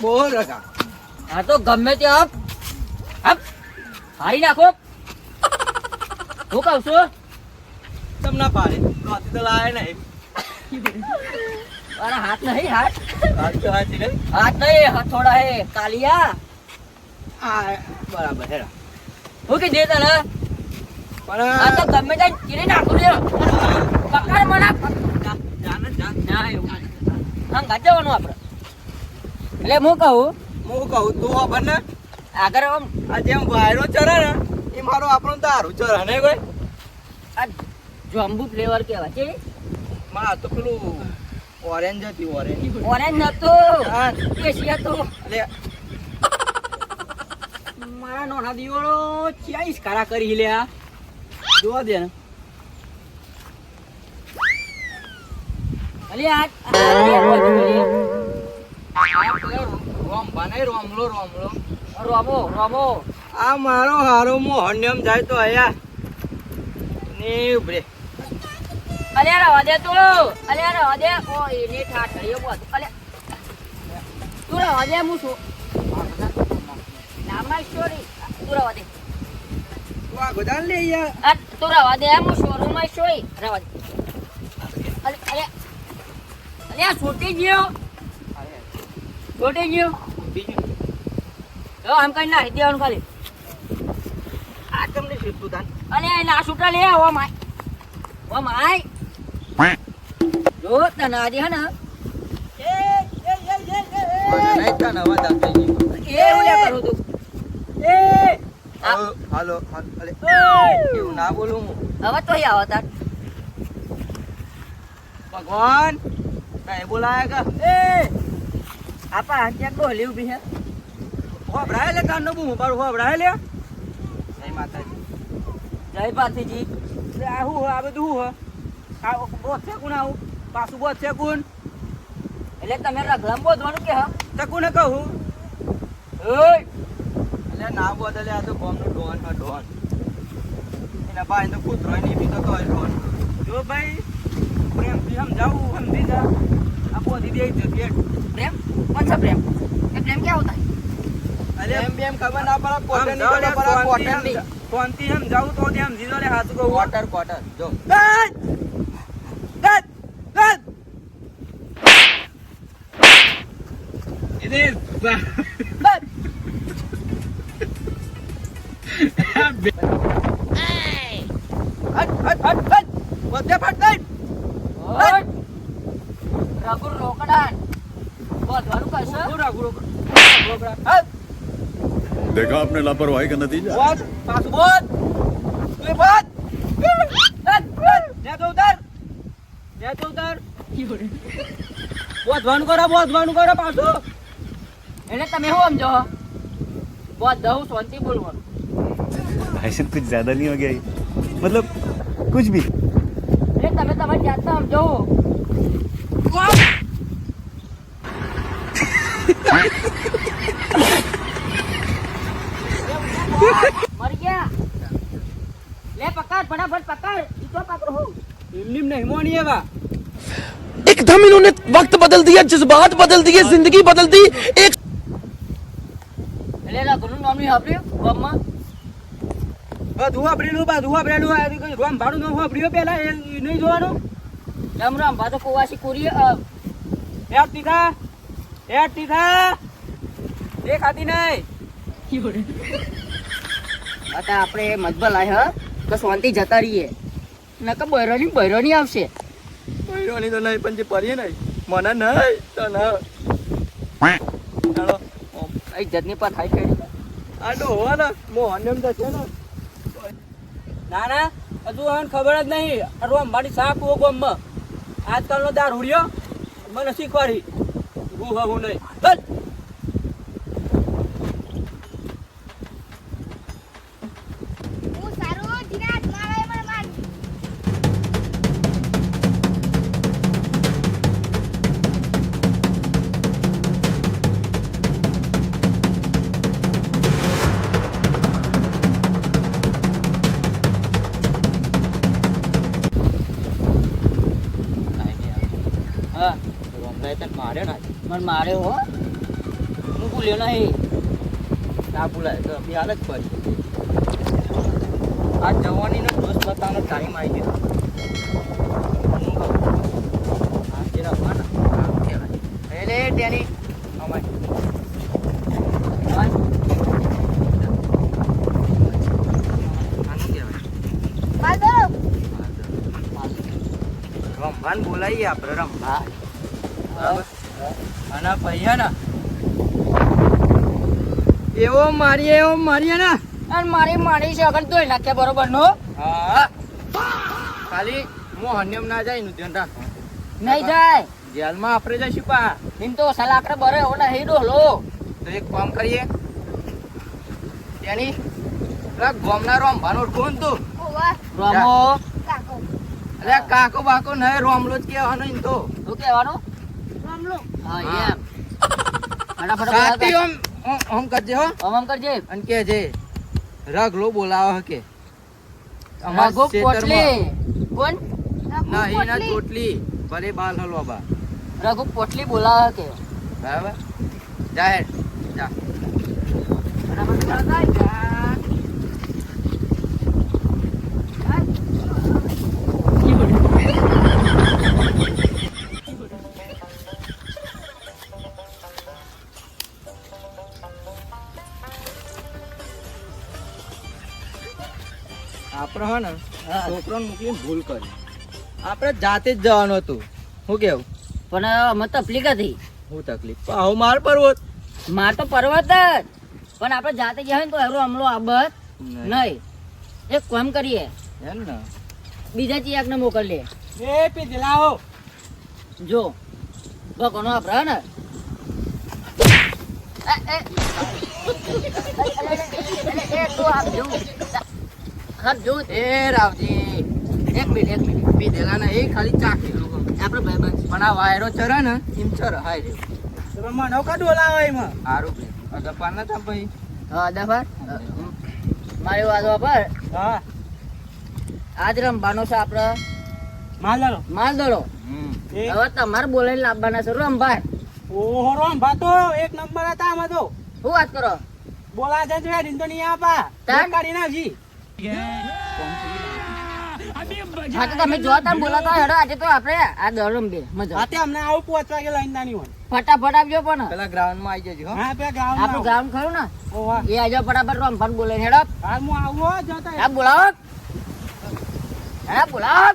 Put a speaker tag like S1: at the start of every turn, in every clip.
S1: બોલ રકા.
S2: આ તો ગમે તે અપ હારી નાખો. હું કહું છું
S1: તમને પાડે નોતી તો લાવે નહીં.
S2: મારા હાથ નહીં હાથ
S1: હાથ તો હાથ નહીં.
S2: હાથ નહીં હથોડા હે કાલિયા.
S1: આ બરાબર હેરા.
S2: હું કીધું તને
S1: પણ
S2: આ તો ગમે તે ચીરી નાખું લે. પકડ મને
S1: જાને જા.
S2: ના એવું આમ ગાજવાનું આપણે. એટલે હું કહું
S1: હું કહું તું ખબર ને
S2: આગળ આમ
S1: આ જેમ વાયરો ચરે ને એ મારો આપણો દારૂ ચરે ને કોઈ
S2: આ જાંબુ ફ્લેવર કહેવાય છે.
S1: માં તો પેલું ઓરેન્જ હતી ઓરેન્જ.
S2: ઓરેન્જ નતો
S1: હા.
S2: કેસી હતો.
S1: એટલે
S2: મારા નોના દીવાળો ચાઈસ કારા કરી લ્યા.
S1: જોવા દે ને.
S2: અલી આ
S1: રોમ બને રોમલો રોમલો.
S2: રોમો રોમો
S1: આ મારો હારો મોહન્યમ જાય તો આયા ને ઉભરે.
S2: અલ્યા રવા દે તું. અલ્યા રવા દે. ઓ એને ઠાઠડીઓ બોલ. અલ્યા તું રવા દે. હું છું નામાં સ્ટોરી. તું રવા દે.
S1: વાહ ગોદાન લે યાર.
S2: આ તું રવા દે. હું શોરૂમમાં સોઈ રવા દે. અલ્યા અલ્યા છૂટી ગયો. છૂટી ગયો.
S1: બીજું
S2: જો આમ કઈ નાખી દેવાનું ખાલી.
S1: આ તમને શીખતું તાન.
S2: અલ્યા ના છૂટા લે. ઓ માય ઓ માય જો તને આજે હે ને
S1: નહીં તાન અવાજ આવતો નહીં.
S2: એવું લે કરું તું.
S1: હાલો અલે એવું ના બોલું હું.
S2: હવે તો આવો તાર.
S1: ભગવાન કઈ બોલાયા કે
S2: આપા ત્યાં ડોલી ઉભી હે.
S1: હોબરાય લે કાન નો બૂમ બાર હોબરાય લે. જય માતાજી.
S2: જય પાથીજી.
S1: આ હું આ બધું હું આ બોત છે કોણ આવું પાછું બોત છે કોણ
S2: એટલે તમે રગલામ બોધવાનું કે હા
S1: તે કોને કહું
S2: ઓય
S1: એટલે ના બોદલે આ તો બોમનો ડોન હા ડોન એના ભાઈ તો કૂતરો નહીં બી તો તોય ડોન જો ભાઈ પ્રેમથી સમજાવું સમજી જા આ બોધી દે છે કે
S2: પ્રેમ કોણ છે પ્રેમ એ પ્રેમ ક્યાં હોતા
S1: અરે એમ બેમ ખબર ના પડે કોટન ની ખબર પડે કોટન ની કોનથી સમજાવું તો તેમ જીજો લે હાથ કો વોટર કોટન જો ગટ ગટ ગટ it is
S2: બસ
S1: હટ હટ હટ હટ વધે ફટ
S2: ઓય રગુ રોકડાન બોધવાનું કશે
S1: ગુરા ગુરા હટ
S3: देखा आपने लापरवाही का नतीजा
S1: બોધ પાછું બોધ તું બોધ લે તો ઉતાર બોધવાનું કરો પાછું
S2: એને તમે શું સમજો બોધ દઉં શાંતિ બોલવાનું
S3: भाई साहब कुछ ज्यादा नहीं हो गया ये? मतलब कुछ भी
S2: એટલે તમે તમારી જાતને સમજો મરી ગયા લે પકડ ફટાફટ પકડ ઈતો પકડો હું
S1: નિમ નહીં મોની એવા
S4: एकदम इन्होंने वक्त बदल दिया जज्बात बदल दिए जिंदगी बदल दी एक
S2: એટલે રઘુનું નામ નહીં સાંભળ્યું ગામમાં
S1: બધું વાપરેલું આ કોઈ રોમ ભાડું નો વાપર્યો પેલા એ નહીં જોવાનું
S2: રામ રામ ભાતો કોવાસી કુરી
S1: હેડ તીખા દેખાતી નહીં
S2: હતા આપણે મજબલ આય હ તો શાંતિ જતા રહીએ નકર બૈરોની આવશે
S1: બૈરોની તો નહીં પણ જે પરીએ નહીં મને નહીં તો ના ચાલો
S2: ઇજ્જતની પર થાય કરી
S1: આ ડોહો ને મોહન એમ તો છે ને ના હજુ હવે ખબર જ નહીં આ રોમ મારી સાપ ઓ ગોમમાં આજકાલનો દારૂડિયો મને શીખવાડી હું નહીં ચાલ
S2: હા
S1: રોમલાય તને માર્યો ના
S2: મને માર્યો હો ભૂલ્યો નહીં.
S1: ના ભૂલાય તો આપણી હાલત પડી. આ જવાનીનો દોસ્ત બતાવવાનો ટાઈમ આવી ગયો. હું કહું આ જે રમવાના આમ કહેવાય. એટલે તેની અમાય આનું કહેવાય રમવાન બોલાવીએ આપણે રમવા. બરાબર. અને પૈયા ને એવો મારીએ ને.
S2: અને મારી છે અગર ધોઈ નાખે બરોબર નો.
S1: હા ખાલી મોહન્યમ ના જાય નું ધ્યાન રાખો.
S2: નહીં જાય
S1: જેલમાં આપણે જઈશું પા.
S2: એમ તો સલાકડે બરે એવો નહીં ડોલો.
S1: તો એક કામ કરીએ તેની પેલા ગોમના રમવાનું ઓળખું ને તું.
S2: રમો
S1: અરે કાકો બાકો નહીં રોમલો જ કહેવાનો ને તો.
S2: શું કહેવાનું? હા
S1: હા.
S2: એમ ફટાફટ
S1: સાથી
S2: બોલાવતા.
S1: ઓમ કરજે હો.
S2: આમ કરજે.
S1: અને કે છે રગલો બોલાવો હકે
S2: રઘુ પોટલી. કોણ?
S1: નહીં ના ચોટલી ભલે બાલ હલવા બા.
S2: રઘુ પોટલી બોલાવે કે
S1: બરાબર જાહેર જા.
S2: ફટાફટ બોલાવતા.
S1: આપણે હે ને છોકરાને મોકલીને ભૂલ કરી. આપણે જાતે જ જવાનું હતું. શું કેવું?
S2: પણ અમે તકલીફ હતી.
S1: શું તકલીફ? આવો માર પર્વત
S2: માર તો પર્વત જ પણ આપણે જાતે ગયા હોય ને તો એરો હમલો આબત નહીં. એક કામ કરીએ
S1: એમ ને
S2: બીજા ચિયાકને મોકલીએ.
S1: એ પી લાવો.
S2: જો કોનો આપણે ને
S1: એ રાવજી
S2: એક મિનિટ
S1: પી દેલા ને એ ખાલી ચાખી લોકો
S2: આપણે ભાઈબંધ
S1: પણ આ વાયરો ચરે ને એમ ચરે હાય રે તમે મને કા ડોલાવા એમાં હારું કે અગપાર ના તા ભાઈ.
S2: હા દફાર મારી વાત પર
S1: હા
S2: આજ રમવાનો છે આપણે
S1: માલદારો
S2: માલદોડો. હવે તમારે બોલાવીને લાવવાના છે રમભાઈ.
S1: ઓહો રંભા તો એક નંબર હતા આમાં તો.
S2: શું વાત કરો?
S1: બોલા છે રેડી તો નહીં આપા
S2: તાન?
S1: કાઢી નાખી.
S2: હા તો તમે જો તમે બોલાતા હેડો આજે તો આપણે આ દોડ રમીએ મજા.
S1: હાતે અમને આવું 5 વાગે લઈને દાની હોય.
S2: ફટાફટ આવજો પણ
S1: પેલા ગ્રાઉન્ડ માં આવી જજો હા પેલા ગ્રાઉન્ડ
S2: આપણું ગ્રાઉન્ડ ખરું ને
S1: ઓહો
S2: એ આવજો ફટાફટ રમભાઈ બોલાવીને હેડો.
S1: હાલ હું આવું હો જતા
S2: હા બોલાવો હા બોલાવો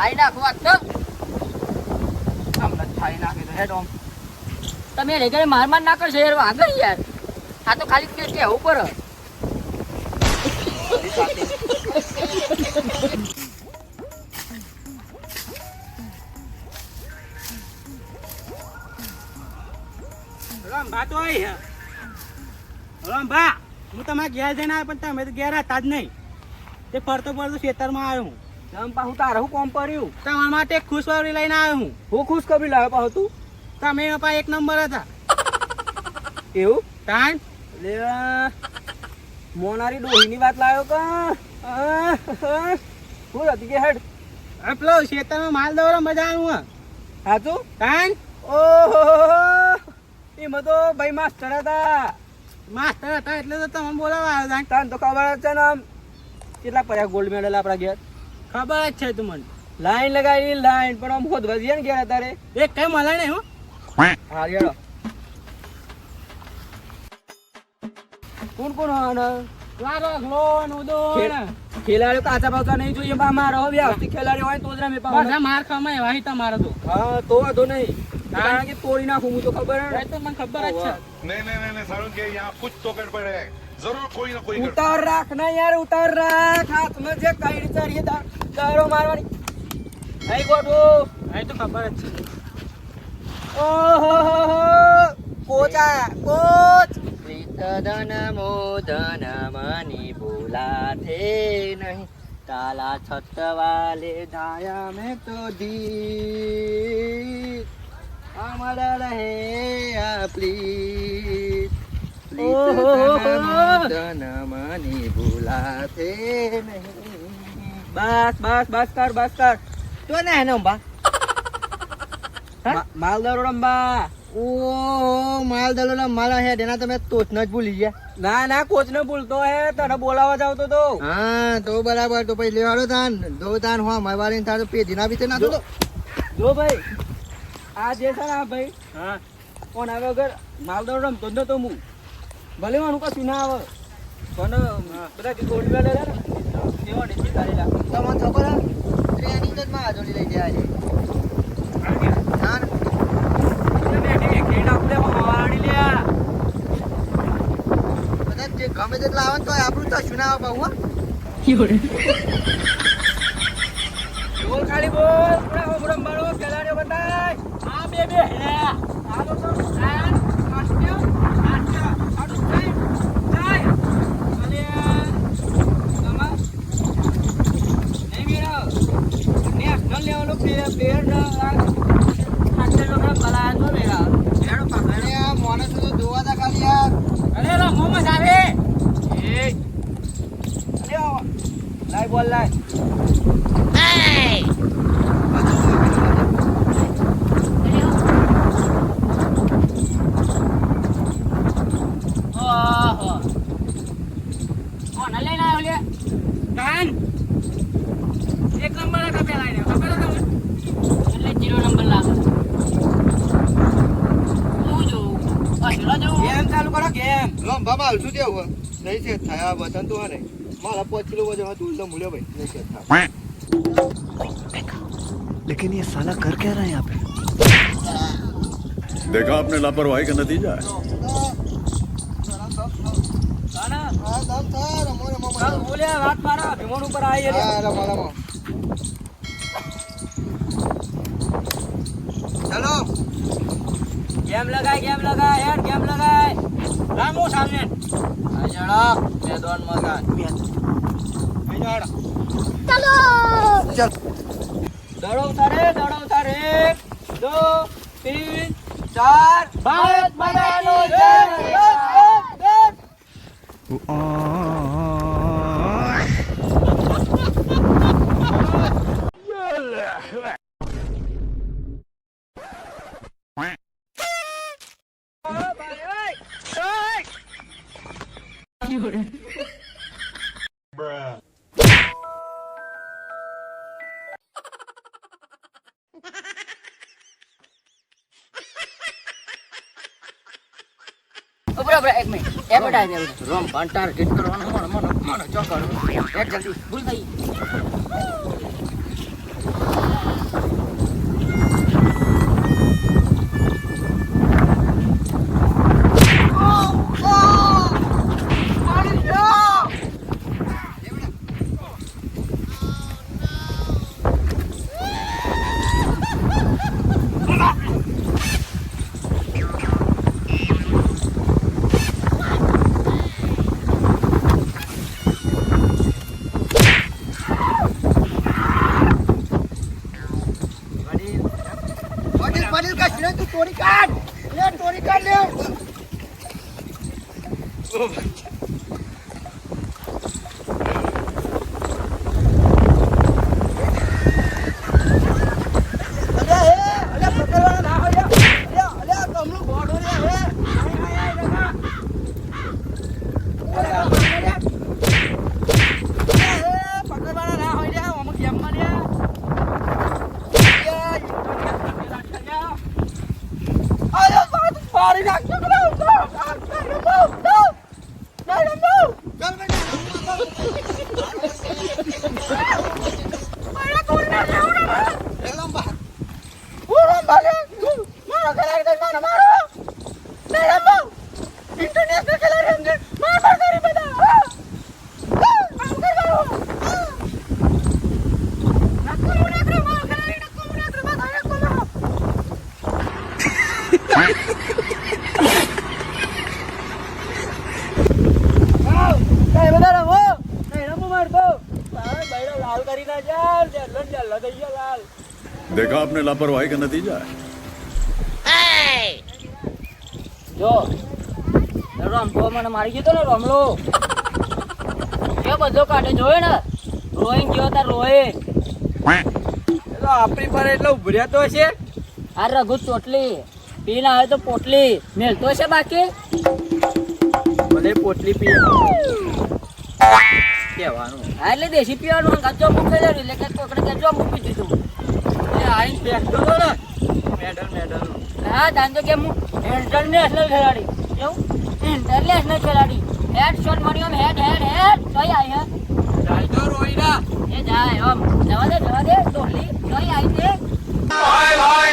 S2: આઈ નાખો વાત તો
S1: અમને છાઈ નાખી દે હેડ ઓમ.
S2: તમે રેગરે માર ના કરશો યાર આગળ યાર. આ તો ખાલી કે કેવું પર
S1: રંભા તો આઈ હે રંભા હું તમારા ઘેર જઈને આવ્યો પણ તમે તો ઘેર હતા જ નહીં. તે ફરતો ખેતરમાં આવ્યો હું. રંભા હું તારે હું કોમ પડ્યું તમારા માટે એક ખુશખબરી લઈને આવ્યો હું. હું ખુશખબરી લાવ્યો પાછો તું? તમે પા એક નંબર હતા. એવું તાન લે મોનારી ડોહીની વાત લાવ્યો કા શું હતી કે હેડ પેલો ખેતરમાં માલ દવરો મજા આવ્યું સાચું તાન ઓહો એમાં તો ભાઈ માસ્ટર હતા એટલે તો તમે બોલાવા આવ્યો તાન તો ખબર જ છે ને આમ કેટલા પડ્યા ગોલ્ડ મેડલ આપણા ઘેર ખબર જ છે તું મને લાઈન લગાવી લાઈન પણ આમ ખોદ વધી ને ઘેર અત્યારે એક કઈ મળે ને હું હા યાર કોણ ખેલાડીઓ કાચા પાવતા નહીં જોઈએ મારો વ્યવસ્થિત ખેલાડી હોય તો જ રમે પાવ માર ખમાય વાહી તમારો તો હા તો વાંધો નહીં કારણ કે તોડી નાખું હું તો ખબર તો મને ખબર જ છે
S5: नहीं सारुण के यहाँ कुछ तो गड़बड़ है जरूर कोई ना कोई गड़बड़।
S1: ઉતાર રાખ ના યાર ઉતાર રાખ હાથમાં જે કઈ ચારીએ દારો મારવાની અહીં ગોઠવો અહીં તો ખબર જ છે ઓહો કોચ ધન મોદન મની બોલાથે નહીં કાલા છત વાલે જાયા મેં તો દી અમર રહે પ્લીઝ મોદન મની બોલાથે નહીં. બસ કર તો ને હે ને અંબા માલદારો રંબા
S6: ઓ માલ દલોલા માલ હે એના તમે તોચ ન જ ભૂલી ગયા.
S1: ના કોચ ને ભૂલતો હે, તને બોલાવા જાવતો તો.
S6: હા તો બરાબર, તો પછી લેવાડો તાન દો તાન હો મારવાડી તાર તો પેજીના ભીતર નાખો તો.
S1: જો ભાઈ આ જે છે ને આ ભાઈ હા કોણ આવે વગર માલદો રમતો જ નતો હું. ભલે માનું કશું ના આવે પણ બધા ગોળી વાળા ને એવા નીચે કાઢેલા.
S6: તમને ખબર હે ટ્રેનિંગ જ માં આજોડી લઈ ગયા છે. હા ને? બધા જે ગમે તેટલા આવે ને તો આપણું તો શું ના આવે બહુ હા.
S1: બોલ ખાલી બોલ, પૂરા હોમરમ બાળો ખેલાડીઓ બતાય. આ બે હે આ તો આન આસ્ટ્યો આડું જાય અને તમા નહીં મેરા નેશનલ લેવલ પ્લેયર આટલે લોકો બલાય તો મેરા એનો પકડે.
S6: અરે આ માણસો તો જોવા તા ખાલી યાર.
S1: અરે લા મોહમ્મદ આવે એ અરે લાઈ બોલ લાઈ. એક નંબર પેલા ખબર એટલે 0 નંબર લાગે. ગેમ ચાલુ કરો ગેમ.
S6: લંબામાં આવશું તેવું નહીં છે થાય આ વતન તો ને મારા 5 કિલો વજન હતું તો મૂલ્યો ભાઈ નહીં છે થાય.
S3: लेकिन ये साला कर क्या रहा है यहाँ पे?
S5: देखा आपने लापरवाही का नतीजा है.
S1: કાના
S6: હા દમ થાય રમો રમો
S1: ચાલ બોલ્યા વાત મારા વિમાન ઉપર આવી એટલે.
S6: હા રમો રમો. ચલો
S1: ગેમ લગાય યાર ગેમ લગાય. રામો સામને આ જણા મેદાનમાં કા ચાલો
S6: ચલ
S1: દડો ઉતારે 2 3 4 ભારત માતાનો જય.
S2: બરાબર એક મિનિટ એડવર્ટાઇઝ રોમ ભંટાર ગીત કરવાનું મને ચોકડ એક જલ્દી ભૂલ થઈ.
S6: પાટીલ કા શિરે તું તોડી કાઢ લે તોડી કાઢ લે.
S5: देखा आपने लापरवाही का नतीजा है.
S2: જો રમતો મને મારી ગયો તો ને રમલો એ બધો કાઢે જોયો ને રોઈંગ ગયો તાર રોઈંગ
S1: આપણી પર એટલે ઉભર્યા તો છે.
S2: આ રઘુ ચોટલી પીને આવે તો પોટલી મેલતો છે બાકી
S1: ભલે પોટલી પીએ કહેવાનું.
S2: હા એટલે દેશી પીવાનું ગજો મૂકેલો એટલે કે કોકડે ગજો મૂકી દીધું
S1: એ આઈને બેઠતો હતો ને મેડલ
S2: હા જાણતો કે હું ઇન્ટરનેશનલ ખેલાડી એવું ઇન્ટરનેશનલ ખેલાડી હેડ શોટ માર્યો હેડ જોઈ આવી હે
S1: ડાયતો રોઈના
S2: એ જાય આમ જવા દે ડોલી જોઈ આવી છે
S5: भाई भाई